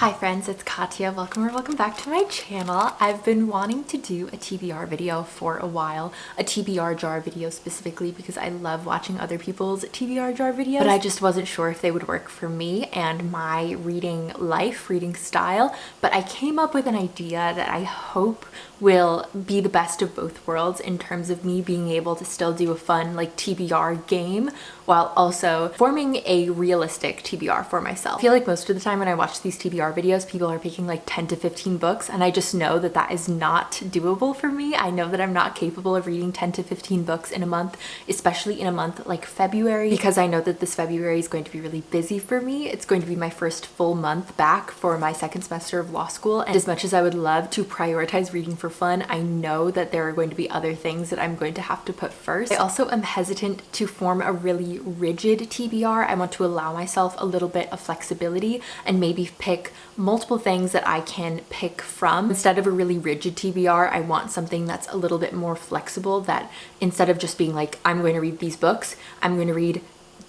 Hi friends, it's Katya. Welcome back to my channel. I've been wanting to do a TBR video for a while, a TBR jar video specifically because I love watching other people's TBR jar videos, but I just wasn't sure if they would work for me and my reading life, reading style, but I came up with an idea that I hope will be the best of both worlds in terms of me being able to still do a fun like TBR game while also forming a realistic TBR for myself. I feel like most of the time when I watch these TBR videos, people are picking like 10 to 15 books, and I just know that that is not doable for me. I know that I'm not capable of reading 10 to 15 books in a month, especially in a month like February, because I know that this February is going to be really busy for me. It's going to be my first full month back for my second semester of law school, and as much as I would love to prioritize reading for fun, I know that there are going to be other things that I'm going to have to put first. I also am hesitant to form a really rigid TBR. I want to allow myself a little bit of flexibility and maybe pick multiple things that I can pick from. Instead of a really rigid TBR, I want something that's a little bit more flexible, that instead of just being like, I'm going to read these books, I'm going to read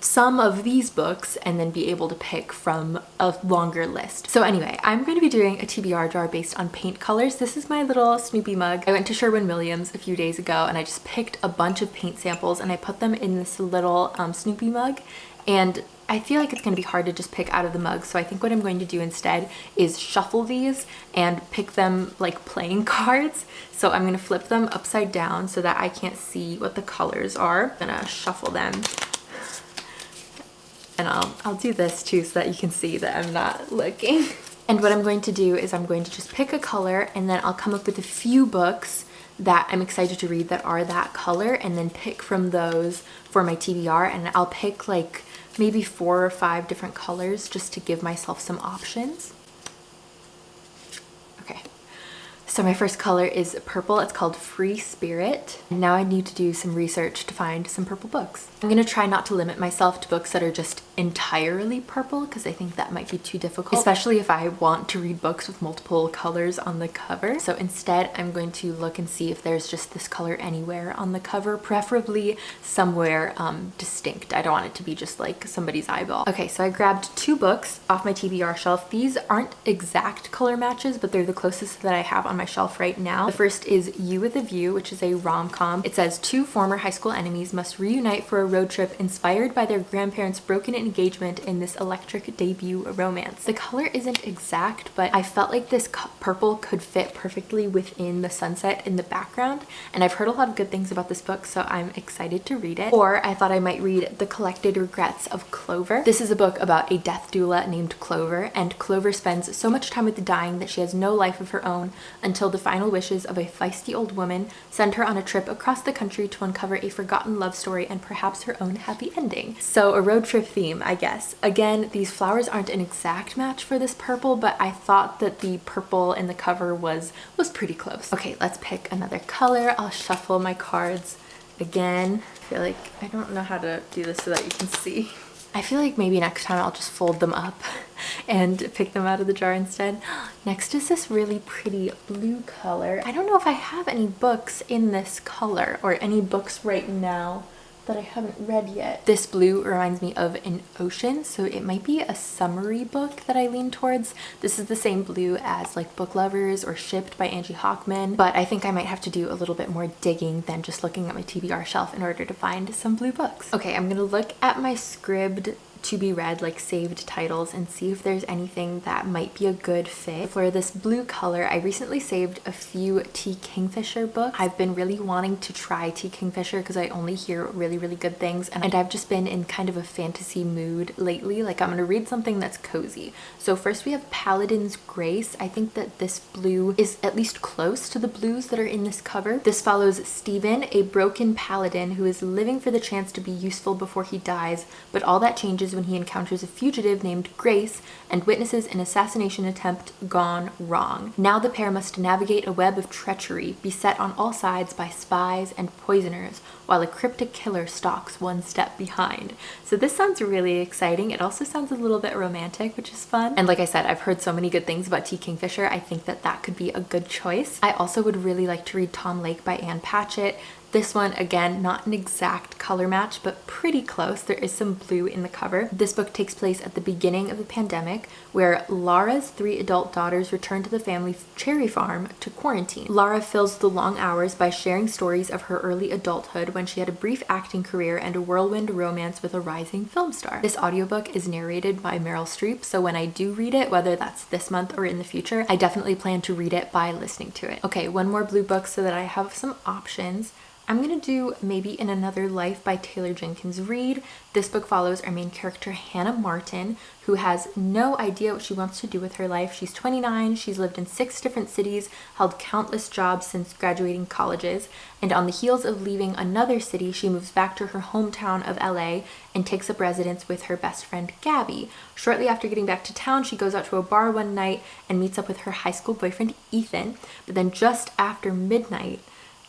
some of these books and then be able to pick from a longer list. So anyway, I'm going to be doing a TBR jar based on paint colors. This is my little Snoopy mug. I went to Sherwin-Williams a few days ago and I just picked a bunch of paint samples and I put them in this little Snoopy mug, and I feel like it's going to be hard to just pick out of the mug, so I think what I'm going to do instead is shuffle these and pick them like playing cards. So I'm going to flip them upside down so that I can't see what the colors are. I'm going to shuffle them. And I'll do this too so that you can see that I'm not looking. And what I'm going to do is I'm going to just pick a color, and then I'll come up with a few books that I'm excited to read that are that color, and then pick from those for my TBR. And I'll pick like maybe 4 or 5 different colors just to give myself some options. Okay. So my first color is purple. It's called Free Spirit. And now I need to do some research to find some purple books. I'm going to try not to limit myself to books that are just entirely purple, because I think that might be too difficult, especially if I want to read books with multiple colors on the cover. So instead, I'm going to look and see if there's just this color anywhere on the cover, preferably somewhere distinct. I don't want it to be just like somebody's eyeball. Okay, so I grabbed 2 books off my TBR shelf. These aren't exact color matches, but they're the closest that I have on my shelf right now. The first is You with a View, which is a rom-com. It says 2 former high school enemies must reunite for a road trip inspired by their grandparents' broken engagement in this electric debut romance. The color isn't exact, but I felt like this purple could fit perfectly within the sunset in the background, and I've heard a lot of good things about this book, so I'm excited to read it. Or I thought I might read The Collected Regrets of Clover. This is a book about a death doula named Clover, and Clover spends so much time with the dying that she has no life of her own until the final wishes of a feisty old woman send her on a trip across the country to uncover a forgotten love story and perhaps her own happy ending. So a road trip theme, I guess. Again, these flowers aren't an exact match for this purple, but I thought that the purple in the cover was pretty close. Okay, let's pick another color. I'll shuffle my cards again. I feel like I don't know how to do this so that you can see. I feel like maybe next time I'll just fold them up and pick them out of the jar instead. Next is this really pretty blue color. I don't know if I have any books in this color or any books right now that I haven't read yet. This blue reminds me of an ocean, so it might be a summery book that I lean towards. This is the same blue as like Book Lovers or Shipped by Angie Hockman, but I think I might have to do a little bit more digging than just looking at my TBR shelf in order to find some blue books. Okay, I'm gonna look at my scribed to be read, like saved titles, and see if there's anything that might be a good fit. For this blue color, I recently saved a few T. Kingfisher books. I've been really wanting to try T. Kingfisher because I only hear really good things, and I've just been in kind of a fantasy mood lately. Like, I'm gonna read something that's cozy. So first we have Paladin's Grace. I think that this blue is at least close to the blues that are in this cover. This follows Stephen, a broken paladin who is living for the chance to be useful before he dies, but all that changes when he encounters a fugitive named Grace and witnesses an assassination attempt gone wrong. Now the pair must navigate a web of treachery, beset on all sides by spies and poisoners, while a cryptic killer stalks one step behind. So this sounds really exciting. It also sounds a little bit romantic, which is fun. And like I said, I've heard so many good things about T. Kingfisher. I think that that could be a good choice. I also would really like to read Tom Lake by Anne Patchett. This one, again, not an exact color match, but pretty close. There is some blue in the cover. This book takes place at the beginning of the pandemic, where Lara's 3 adult daughters return to the family cherry farm to quarantine. Lara fills the long hours by sharing stories of her early adulthood when she had a brief acting career and a whirlwind romance with a rising film star. This audiobook is narrated by Meryl Streep, so when I do read it, whether that's this month or in the future, I definitely plan to read it by listening to it. Okay, one more blue book so that I have some options. I'm gonna do Maybe in Another Life by Taylor Jenkins Reid. This book follows our main character, Hannah Martin, who has no idea what she wants to do with her life. She's 29, she's lived in 6 different cities, held countless jobs since graduating colleges, and on the heels of leaving another city, she moves back to her hometown of LA and takes up residence with her best friend, Gabby. Shortly after getting back to town, she goes out to a bar one night and meets up with her high school boyfriend, Ethan, but then just after midnight,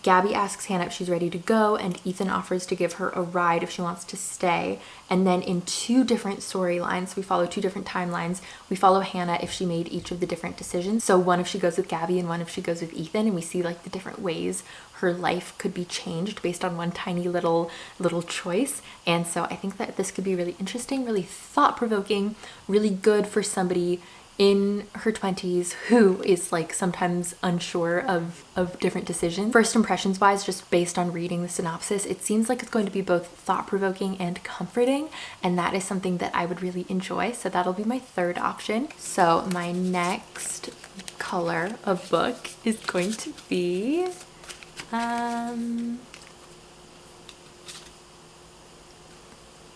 Gabby asks Hannah if she's ready to go, and Ethan offers to give her a ride if she wants to stay. And then in 2 different storylines, we follow 2 different timelines. We follow Hannah if she made each of the different decisions. So one if she goes with Gabby and one if she goes with Ethan, and we see like the different ways her life could be changed based on one tiny little choice. And so I think that this could be really interesting, really thought-provoking, really good for somebody in her 20s who is like sometimes unsure of different decisions. First impressions wise, just based on reading the synopsis, it seems like it's going to be both thought-provoking and comforting, and that is something that I would really enjoy. So that'll be my 3rd option. So my next color of book is going to be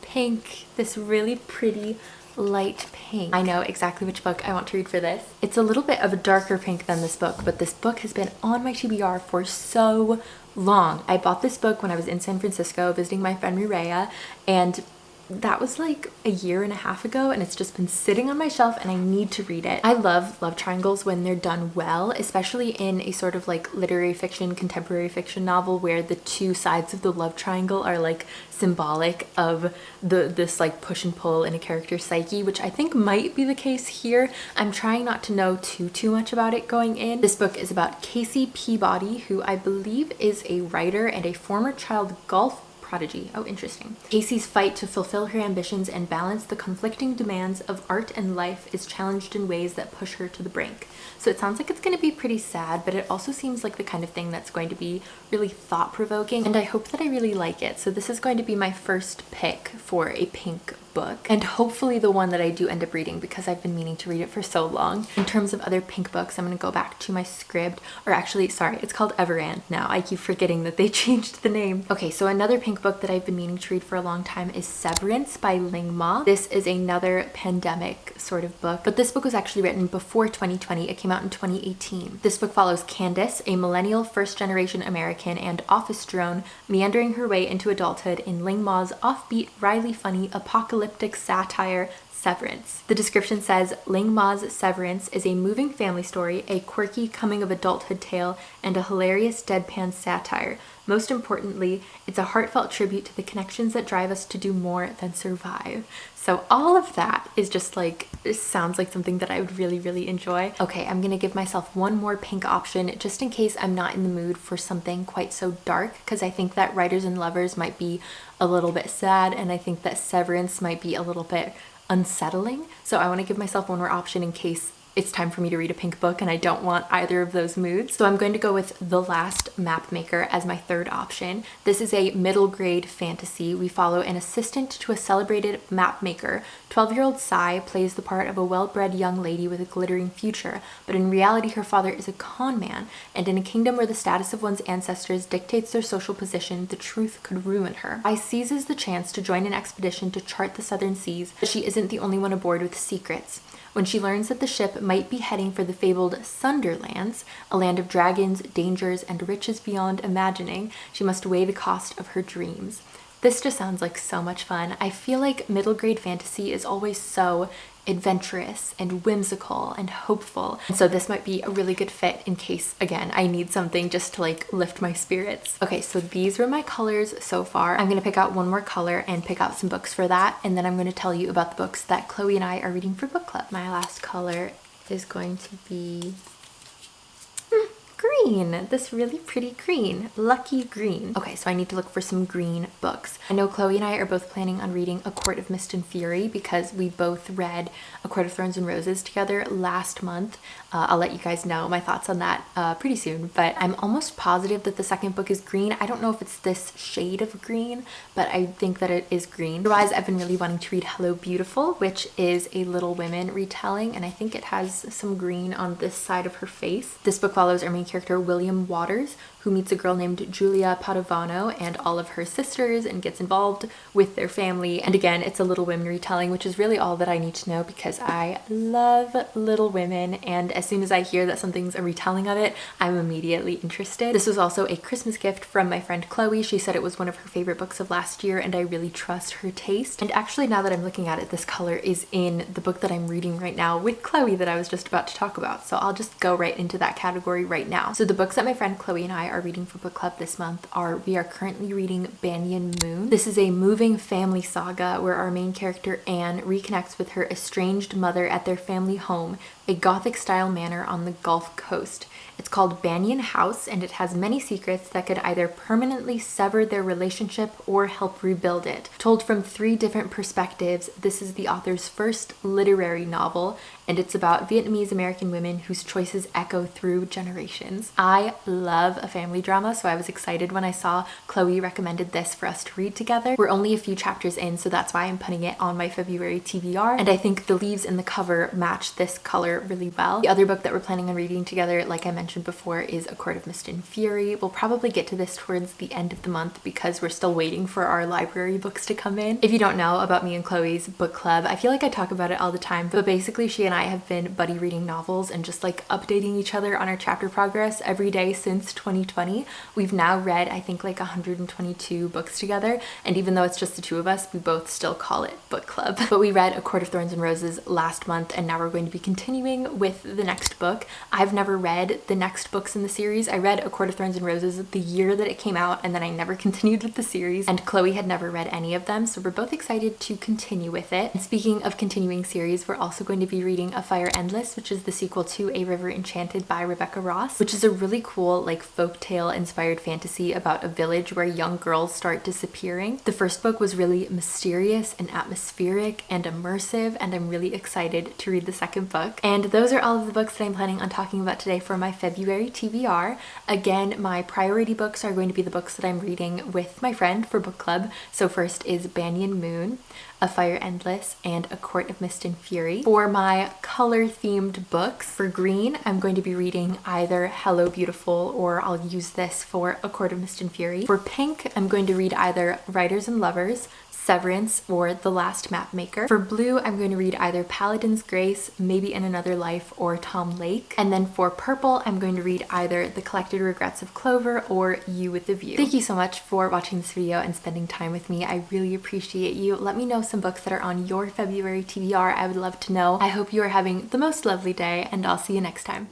pink, this really pretty light pink. I know exactly which book I want to read for this. It's a little bit of a darker pink than this book, but this book has been on my TBR for so long. I bought this book when I was in San Francisco visiting my friend Mireya, and that was like a year and a half ago, and it's just been sitting on my shelf and I need to read it. I love love triangles when they're done well, especially in a sort of like literary fiction, contemporary fiction novel where the 2 sides of the love triangle are like symbolic of this like push and pull in a character's psyche, which I think might be the case here. I'm trying not to know too much about it going in. This book is about Casey Peabody, who I believe is a writer and a former child golf prodigy. Oh, interesting. Casey's fight to fulfill her ambitions and balance the conflicting demands of art and life is challenged in ways that push her to the brink. So it sounds like it's going to be pretty sad, but it also seems like the kind of thing that's going to be really thought-provoking, and I hope that I really like it. So this is going to be my first pick for a pink book, and hopefully the one that I do end up reading because I've been meaning to read it for so long. In terms of other pink books, I'm going to go back to my script, or actually, sorry, it's called Everand now. I keep forgetting that they changed the name. Okay, so another pink book that I've been meaning to read for a long time is Severance by Ling Ma. This is another pandemic sort of book, but this book was actually written before 2020. It came out in 2018. This book follows Candace, a millennial first-generation American and office drone, meandering her way into adulthood in Ling Ma's offbeat, wryly funny, apocalyptic satire, Severance. The description says, Ling Ma's Severance is a moving family story, a quirky coming-of-adulthood tale, and a hilarious deadpan satire. Most importantly, it's a heartfelt tribute to the connections that drive us to do more than survive. So all of that is just like, it sounds like something that I would really, really enjoy. Okay, I'm gonna give myself one more pink option just in case I'm not in the mood for something quite so dark, because I think that Writers and Lovers might be a little bit sad, and I think that Severance might be a little bit unsettling. So I want to give myself one more option in case it's time for me to read a pink book and I don't want either of those moods. So I'm going to go with The Last Mapmaker as my 3rd option. This is a middle grade fantasy. We follow an assistant to a celebrated mapmaker. 12-year-old Sai plays the part of a well-bred young lady with a glittering future, but in reality her father is a con man, and in a kingdom where the status of one's ancestors dictates their social position, the truth could ruin her. Sai seizes the chance to join an expedition to chart the southern seas, but she isn't the only one aboard with secrets. When she learns that the ship might be heading for the fabled Sunderlands, a land of dragons, dangers, and riches beyond imagining, she must weigh the cost of her dreams. This just sounds like so much fun. I feel like middle grade fantasy is always so adventurous and whimsical and hopeful. And so this might be a really good fit in case, again, I need something just to like lift my spirits. Okay, so these were my colors so far. I'm gonna pick out one more color and pick out some books for that, and then I'm gonna tell you about the books that Chloe and I are reading for book club. My last color is going to be green. green, this really pretty green, lucky green. Okay, so I need to look for some green books. I know Chloe and I are both planning on reading A Court of Mist and Fury because we both read A Court of Thorns and Roses together last month. I'll let you guys know my thoughts on that pretty soon, but I'm almost positive that the second book is green. I don't know if it's this shade of green, but I think that it is green. Otherwise, I've been really wanting to read Hello Beautiful, which is a Little Women retelling, and I think it has some green on this side of her face. This book follows our main character, William Waters, who meets a girl named Julia Padovano and all of her sisters and gets involved with their family. And again, it's a Little Women retelling, which is really all that I need to know because I love Little Women, and as soon as I hear that something's a retelling of it, I'm immediately interested. This was also a Christmas gift from my friend Chloe. She said it was one of her favorite books of last year, and I really trust her taste. And actually, now that I'm looking at it, this color is in the book that I'm reading right now with Chloe that I was just about to talk about. So I'll just go right into that category right now. So the books that my friend Chloe and I are reading for book club this month we are currently reading Banyan Moon. This is a moving family saga where our main character Anne reconnects with her estranged mother at their family home, a Gothic style manor on the Gulf Coast. It's called Banyan House, and it has many secrets that could either permanently sever their relationship or help rebuild it. Told from 3 different perspectives, this is the author's first literary novel, and it's about Vietnamese American women whose choices echo through generations. I love a family drama, so I was excited when I saw Chloe recommended this for us to read together. We're only a few chapters in, so that's why I'm putting it on my February TBR, and I think the leaves in the cover match this color really well. The other book that we're planning on reading together, like I mentioned before, is A Court of Mist and Fury. We'll probably get to this towards the end of the month because we're still waiting for our library books to come in. If you don't know about me and Chloe's book club, I feel like I talk about it all the time, but basically she and I have been buddy reading novels and just like updating each other on our chapter progress every day since 2020. We've now read, I think, like 122 books together, and even though it's just the 2 of us, we both still call it book club. But we read A Court of Thorns and Roses last month, and now we're going to be continuing with the next book. I've never read the next books in the series. I read A Court of Thorns and Roses the year that it came out, and then I never continued with the series, and Chloe had never read any of them, so we're both excited to continue with it. And speaking of continuing series, we're also going to be reading A Fire Endless, which is the sequel to A River Enchanted by Rebecca Ross, which is a really cool like folktale inspired fantasy about a village where young girls start disappearing. The first book was really mysterious and atmospheric and immersive, and I'm really excited to read the second book. And those are all of the books that I'm planning on talking about today for my February TBR. Again, my priority books are going to be the books that I'm reading with my friend for book club. So first is Banyan Moon, A Fire Endless, and A Court of Mist and Fury. For my color themed books, for green, I'm going to be reading either Hello Beautiful, or I'll use this for A Court of Mist and Fury. For pink, I'm going to read either Writers and Lovers, Severance, or The Last Mapmaker. For blue, I'm going to read either Paladin's Grace, Maybe in Another Life, or Tom Lake. And then for purple, I'm going to read either The Collected Regrets of Clover or You with the View. Thank you so much for watching this video and spending time with me. I really appreciate you. Let me know some books that are on your February TBR. I would love to know. I hope you are having the most lovely day, and I'll see you next time.